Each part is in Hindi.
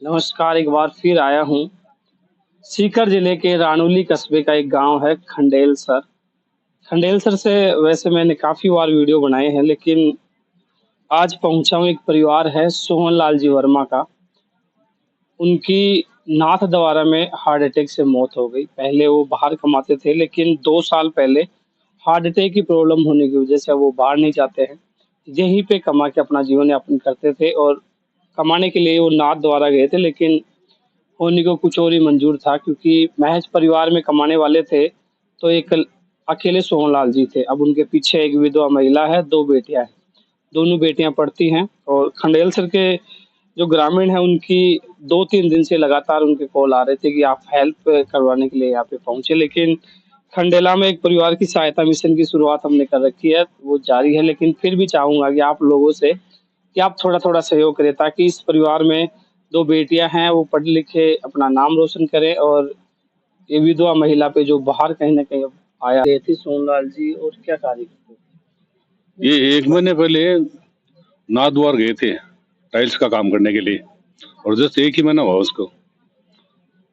नमस्कार, एक बार फिर आया हूँ। सीकर जिले के रानौली कस्बे का एक गाँव है खंडेलसर। खंडेलसर से वैसे मैंने काफ़ी बार वीडियो बनाए हैं, लेकिन आज पहुँचा हूँ। एक परिवार है सोहन लाल जी वर्मा का। उनकी नाथद्वारा में हार्ट अटैक से मौत हो गई। पहले वो बाहर कमाते थे, लेकिन 2 साल पहले हार्ट अटैक की प्रॉब्लम होने की वजह से वो बाहर नहीं जाते हैं। यहीं पे कमा के अपना जीवन यापन करते थे और कमाने के लिए वो नाथद्वारा गए थे, लेकिन होने को कुछ और ही मंजूर था, क्योंकि महज परिवार में कमाने वाले थे, तो एक अकेले सोहनलाल जी थे। अब उनके पीछे एक विधवा महिला है, 2 बेटियाँ हैं। दोनों बेटियाँ पढ़ती हैं और खंडेलसर के जो ग्रामीण हैं, उनकी 2-3 दिन से लगातार उनके कॉल आ रहे थे कि आप हेल्प करवाने के लिए यहाँ पे पहुँचे। लेकिन खंडेला में एक परिवार की सहायता मिशन की शुरुआत हमने कर रखी है, वो जारी है, लेकिन फिर भी चाहूँगा कि आप लोगों से कि आप थोड़ा-थोड़ा सहयोग करें, ताकि इस परिवार में 2 बेटियाँ हैं, वो पढ़ लिखे अपना नाम रोशन करें और ये विधवा महिला पे जो बाहर कहीं न कहीं अब आया है थी सोनलाल जी, और क्या कार्य करते थे? ये 1 महीने पहले नाथद्वार गए थे टाइल्स का काम करने के लिए, और जस्ट 1 ही महीना हुआ उसको।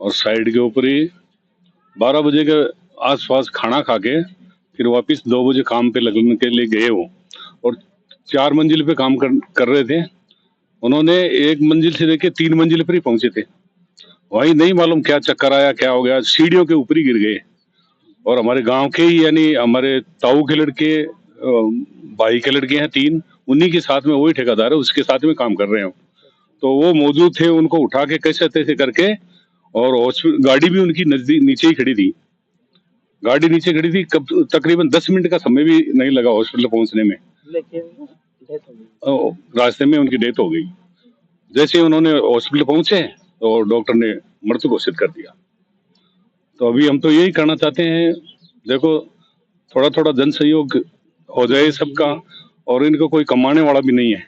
और साइड के ऊपर ही 12 बजे के आसपास खाना खा के फिर वापस 2 बजे काम पे लगने के लिए गए वो, और 4 मंजिल पे काम कर रहे थे। उन्होंने 1 मंजिल से लेके 3 मंजिल पर ही पहुंचे थे। वहीं नहीं मालूम क्या चक्कर आया, क्या हो गया, सीढ़ियों के ऊपर ही गिर गए। और हमारे गांव के ही, यानी हमारे ताऊ के लड़के, भाई के लड़के हैं 3, उन्हीं के साथ में, वही ठेकेदार है, उसके साथ में काम कर रहे हैं। तो वो मौजूद थे, उनको उठा के कैसे तैसे करके, और गाड़ी भी उनकी नजदीक नीचे ही खड़ी थी। गाड़ी नीचे खड़ी थी, कब तकरीबन 10 मिनट का समय भी नहीं लगा हॉस्पिटल पहुंचने में। लेकिन डेथ हो गई। रास्ते में उनकी डेथ हो गई। जैसे ही उन्होंने हॉस्पिटल पहुंचे तो डॉक्टर ने मृत्यु घोषित कर दिया। तो अभी हम तो यही करना चाहते हैं, देखो थोड़ा थोड़ा जन सहयोग हो जाए सबका। और इनको कोई कमाने वाला भी नहीं है,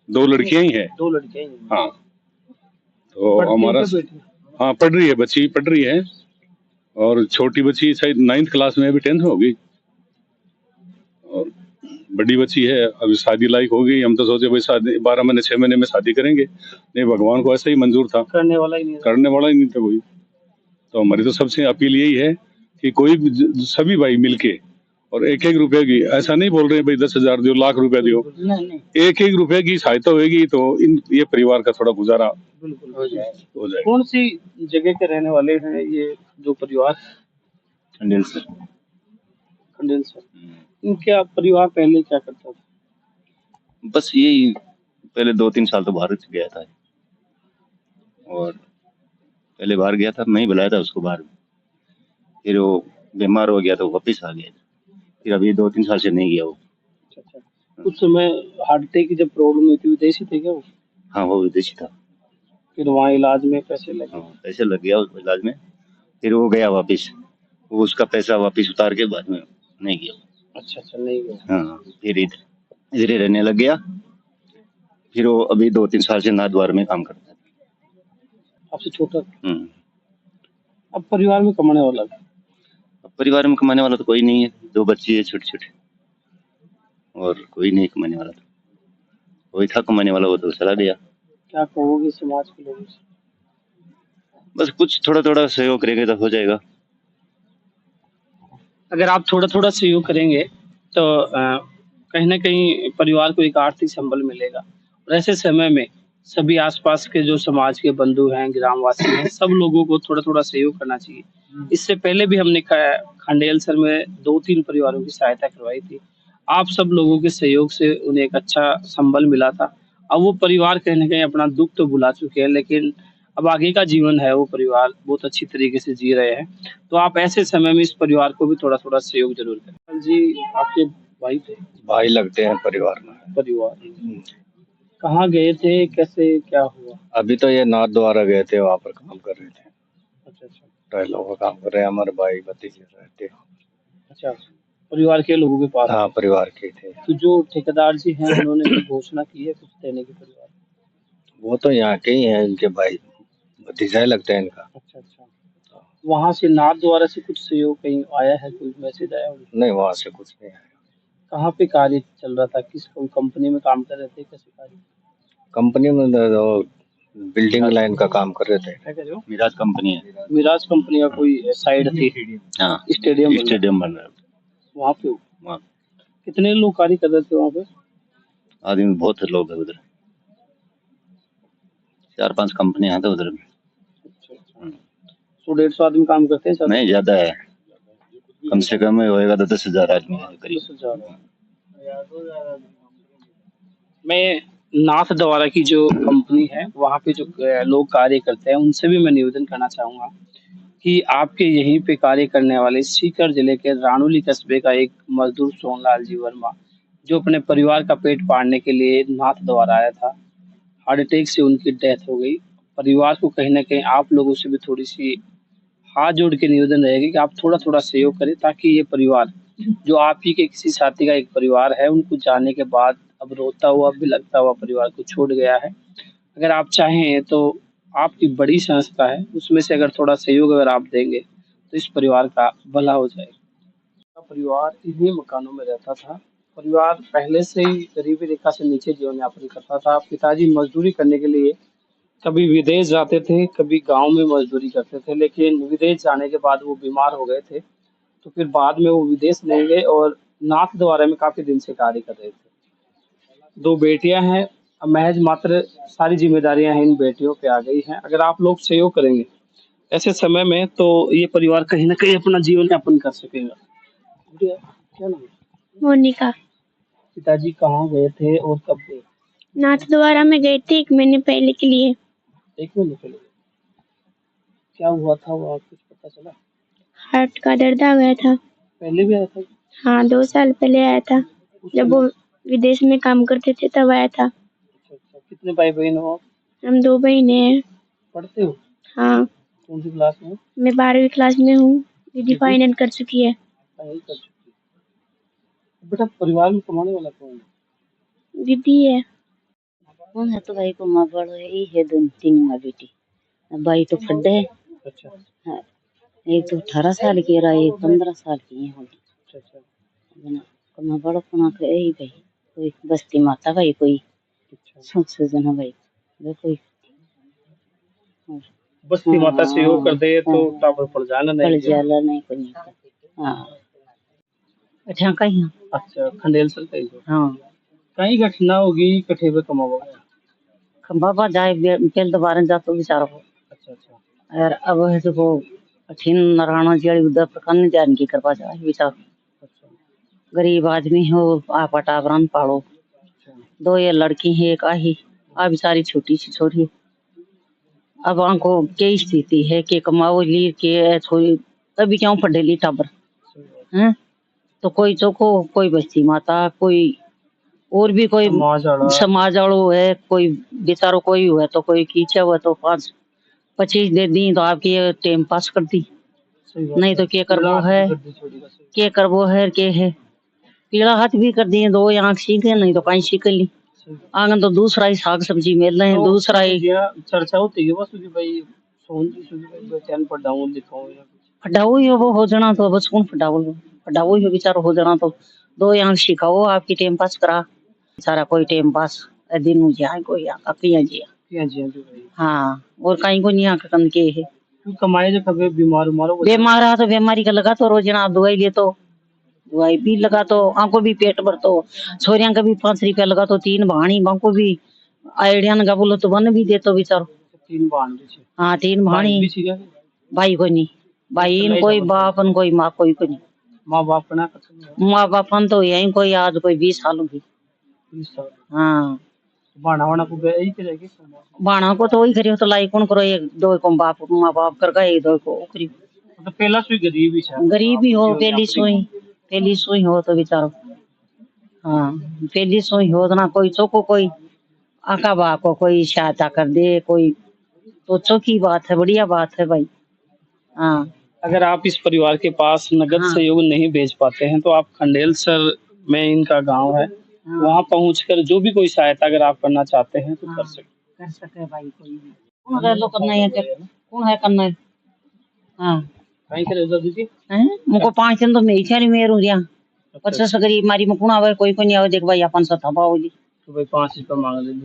2 लड़कियां ही है। 2 लड़कियाँ ही हैं। हाँ, तो पढ़ती हैं हमारा, क्या बेटियाँ? हाँ पढ़ रही है, बच्ची पढ़ रही है। और छोटी बच्ची शायद 9th क्लास में, अभी 10th में होगी। और बड़ी बच्ची है, अभी शादी लायक हो गई। हम तो सोचे भाई शादी 12 महीने 6 महीने में शादी करेंगे, नहीं भगवान को ऐसा ही मंजूर था, करने वाला ही नहीं था। करने वाला ही नहीं था कोई। तो हमारी तो सबसे अपील यही है कि कोई भी सभी भाई मिलके, और 1-1 रुपए की, ऐसा नहीं बोल रहे भाई 10,000 दो, लाख रुपए दो, नहीं, नहीं। 1-1 रुपए की सहायता होगी तो ये परिवार का थोड़ा गुजारा बिल्कुल हो जाए। हो कौन सी जगह के रहने वाले हैं ये जो परिवार? जाए। खंडेलसर। इनका परिवार पहले क्या करता था? बस यही, पहले 2-3 साल तो बाहर गया था, और पहले बाहर गया था, मैं ही बुलाया था उसको बाहर। फिर वो बीमार हो गया तो वापस आ गया। फिर अभी 2-3 साल से नहीं गया वो। अच्छा। उस समय हार्ट अटैक की जब प्रॉब्लम हुई थी, विदेशी थे क्या वो? हाँ, वो विदेशी था। फिर वहाँ इलाज में पैसे लगे। हाँ, पैसे लग गया उसको इलाज में। फिर वो गया वापस, वो उसका पैसा वापस उतार के बाद में नहीं गया। अच्छा, नहीं गया। हाँ, फिर इधर इधर ही रहने लग गया। फिर वो अभी 2-3 साल से नाथद्वार में काम करता है। आपसे छोटा था। अब परिवार में कमाने वाला था। अब परिवार में कमाने वाला तो कोई नहीं है, 2 बच्चे है छोटे छोटे, और कोई नहीं कमाने वाला। तो कोई था कमाने वाला, वो तो चला गया। क्या कहोगे समाज के लोगों से? बस कुछ थोड़ा थोड़ा सहयोग करेंगे तो हो जाएगा। अगर आप थोड़ा-थोड़ा सहयोग करेंगे तो कहीं न कहीं परिवार को एक आर्थिक संबल मिलेगा। और ऐसे समय में सभी आस-पास के जो समाज के बंधु हैं, ग्रामवासी हैं, सब लोगों को थोड़ा-थोड़ा सहयोग करना चाहिए। इससे पहले भी हमने खंडेलसर में 2-3 परिवारों की सहायता करवाई थी। आप सब लोगों के सहयोग से उन्हें एक अच्छा संबल मिला था। अब वो परिवार कहीं न कहीं अपना दुःख तो भुला चुके हैं, लेकिन अब आगे का जीवन है, वो परिवार बहुत अच्छी तरीके से जी रहे हैं। तो आप ऐसे समय में इस परिवार को भी थोड़ा-थोड़ा सहयोग ज़रूर करें। जी, आपके भाई थे? भाई लगते हैं परिवार में। परिवार। कहाँ गए थे? कैसे क्या हुआ? अभी तो ये नाथद्वारा गए थे, वहाँ पर काम कर रहे थे, अच्छा। टाइलों का काम कर रहे हैं। हमारे भाई भतीजे रहते हैं। अच्छा, परिवार के लोगों के पास? हाँ, परिवार के थे। तो जो ठेकेदार जी हैं, उन्होंने कोई घोषणा की है कुछ देने की परिवार को? वो तो यहाँ के ही हैं, इनके भाई भतीजा ही लगता है इनका। अच्छा। वहाँ से नाथद्वारा से कुछ सहयोग कहीं आया है, कोई मैसेज आया हो? नहीं, वहाँ से कुछ नहीं आया। कहाँ पे कार्य चल रहा था? किस कंपनी में काम कर रहे थे? कैसे कार्य? कंपनी में बिल्डिंग लाइन का काम कर रहे थे। क्या कह रहे हो? मिराज कंपनी है। मिराज कंपनी का कोई साइड थी, हाँ, स्टेडियम बन स्टेडियम बन रहा है वहाँ पे हो? वहाँ। कितने लोग कार्य कर रहे थे वहाँ पे? आदमी बहुत लोग है उधर, 4-5 कंपनियां हैं तो उधर। अच्छा अच्छा, 100-150 आदमी काम करते हैं सर? नहीं, ज्यादा है, कम से कम होएगा तो 10,000 आदमी है करीब। 10,000। मैं नाथ द्वारा की जो कंपनी है वहाँ पे जो लोग कार्य करते हैं उनसे भी मैं निवेदन करना चाहूँगा कि आपके यहीं पे कार्य करने वाले सीकर जिले के रानुली कस्बे का एक मजदूर सोनलाल जी वर्मा, जो अपने परिवार का पेट पालने के लिए नाथ द्वारा आया था, हार्ट अटैक से उनकी डेथ हो गई। परिवार को कहीं न कहीं आप लोगों से भी थोड़ी-सी हाथ जोड़ के निवेदन रहेगा कि आप थोड़ा-थोड़ा सहयोग करें ताकि ये परिवार, जो आप ही के किसी साथी का एक परिवार है, उनको जाने के बाद अब रोता हुआ, बिलखता हुआ परिवार को छोड़ गया है। अगर आप चाहें तो आपकी बड़ी संस्था है, उसमें से अगर थोड़ा सहयोग अगर आप देंगे, तो इस परिवार का भला हो जाएगा। परिवार इन्हीं मकानों में रहता था। परिवार पहले से ही गरीबी रेखा से नीचे जीवन यापन करता था। पिताजी मज़दूरी करने के लिए कभी विदेश जाते थे, कभी गाँव में मज़दूरी करते थे, लेकिन विदेश जाने के बाद वो बीमार हो गए थे। तो फिर बाद में वो विदेश नहीं गए और नाथद्वारा में काफ़ी दिन से कार्य कर रहे थे। 2 बेटियाँ हैं, अब महज़ मात्र सारी ज़िम्मेदारियाँ हैं इन बेटियों पे आ गई हैं। अगर आप लोग सहयोग करेंगे, ऐसे समय में तो ये परिवार कहीं न कहीं अपना जीवन यापन कर सकेगा। गुड़िया, क्या नाम है? मोनिका। पिताजी कहाँ गए थे और कब गए? नाथद्वारा में गए थे 1 महीने पहले के लिए। 1 महीने पहले। क्या हुआ था वो कुछ पता चला? हार्ट का दर्द आ गया था। पहले भी आया था? हाँ, 2 साल पहले आया था। जब वो विदेश में काम करते थे तब आया था। अच्छा अच्छा, कितने भाई बहन हो आप? हम 2 बहनें हैं। पढ़ते हो? हाँ, कौन सी क्लास में? मैं 12वीं क्लास में हूँ। दीदी फाइनल कर चुकी है। पढ़ाई कर चुकी है। बेटा परिवार में कमाने वाला कौन है? दीदी है। कौन है तो भाई को माँ बड़ो है, ये है 2-3 माँ बेटी। भाई तो फड्डे है। अच्छा हाँ, एक तो 18 साल की रहा, एक 15 साल की है। अच्छा अच्छा माँ बड़ो को के यही भाई कोई बस्ती माता भाई कोई अच्छा। सोच जना भाई वे कोई बस्ती माता सहयोग कर दे तो टावर पड़ जाना पड़ नहीं। जाला नहीं कोई। हाँ, अच्छा कहीं। अच्छा, खंडेल सर कहीं को। हाँ, कहीं घटना होगी कठे पे कमावा। बाबा जाए पहले तो 12 जा तो बेचारा हो। अच्छा अच्छा। और अब है जो अठीन नारायण जी उधर प्रकरण जान की कृपा जाए बेचारा। अच्छा गरीब आदमी हो, आप टावरन पालो। अच्छा। 2 ये लड़की है, एक आई आ बेचारी छोटी सी छोरी। अब आंको क्या स्थिति है कि कमाओ ली के थोड़ी अभी क्यों पढ़ेली टाबर हैं, तो कोई चोको कोई बस्ती माता कोई और भी कोई समाज वालों है, कोई बेचारो कोई हुआ तो कोई खींचा हुआ तो 5-25 दे दी तो आपकी टाइम पास कर दी। नहीं तो क्या करबो है के है पीला हाथ भी कर दिए, 2 आंख सीखे नहीं तो कहीं सीख ली। आंगन तो दूसरा ही साग सब्जी मिल रहे हैं, तो दूसरा ही चर्चा होती है बस कि भाई सोन जी सुन भाई बेचैन पढ़ाऊं लिखाऊं या कुछ फटाओ ही वो हो जाना तो बस कौन फटाओ ही बेचारो हो जाना तो 2 आंख सिखाओ आपकी टाइम पास करा सारा कोई टाइम पास दिन जाए कोई पिया जी। हाँ, और कहीं को नहीं आंख कन के है कमाए जो कभी बीमार बीमार आ तो बीमारी का लगा तो रोज ना दवाई ले तो दवाई भी लगा तो आंको भी पेट भर तो छोरियां का भी 5 रुपया लगा तो 3 भाणी बांको भी आइडिया का बोलो तो बन भी दे तो बेचारो 3 भाण। हाँ 3 भाणी भाई को नहीं भाई इन कोई बाप न कोई माँ कोई को नहीं। माँ बाप ना माँ बाप तो यही कोई आज कोई 20 सालों की। हाँ, बाणा को यही करेगी बाणा को तो वही करियो तो लाई कौन करो, 1-2 को बाप माँ बाप कर गए 2 को करियो तो पहला सुई गरीबी हो पहली सुई हो तो बेचारो। हाँ, पहली सुई हो तो ना कोई चौको कोई आका बा को कोई सहायता कर दे कोई तो चौकी बात है, बढ़िया बात है भाई। हाँ, अगर आप इस परिवार के पास नगद सहयोग नहीं भेज पाते हैं तो आप खंडेल सर में इनका गांव है, वहां पहुंचकर जो भी कोई सहायता अगर आप करना चाहते हैं तो कर सके भाई कोई कौन है लो करना है कौन है करना है। हाँ, कहीं से रेजा दीजिए हैं मुको 5 दिन तो मैं ही नहीं मेरू रिया 50 गरीब मारी मुकुना आवे कोई को नहीं आवे देख भाई अपन सा थपा होली तो भाई 5 रुपया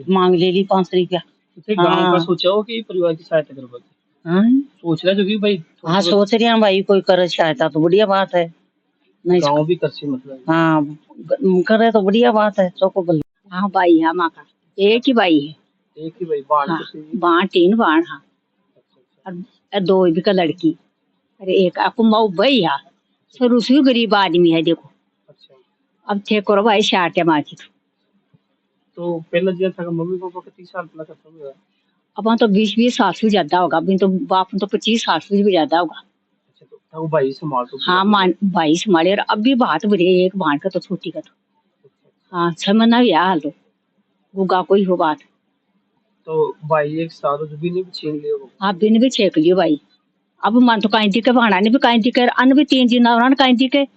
मांग ले ली 5 रुपया थे गांव का हाँ। सोचा हो कि परिवार की सहायता करवा के हाँ सोच रहा जो कि भाई हाँ सोच रही हूँ भाई कोई करे सहायता तो बढ़िया बात है। नहीं गांव भी कर सी मतलब हाँ करे तो बढ़िया बात है तो को बोल। हाँ भाई है माँ का एक ही भाई है। एक ही भाई बाण हाँ तो सही बाण 3 बाण हाँ और 2 भी का लड़की। अरे एक आपको मऊ भाई है शुरू से ही गरीब आदमी है देखो। अच्छा अब थे करो भाई शाटे माची तो पहला जिया था मम्मी पापा कितनी साल पहला करता हुआ अब तो 20 साल से ज्यादा होगा अभी तो बाप तो 25 साल से भी ज्यादा होगा। अच्छा तो था वो भाई संभाल तो हाँ मान 22 हमारे और अब भी बात बड़ी है एक बाण का तो छोटी का तो हाँ समझना भी हाल तो गुगा कोई हो बात। तो भाई एक साल जो भी नहीं छीन लिया वो आप बिन भी छेक लियो भाई अब मन तो कहीं के भाड़ा ने भी कहीं के अन भी 3 दिन और कहीं के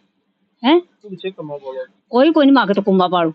हैं तुम से कमा बोलो कोई नहीं मांगे तो कुम्बा पाड़ू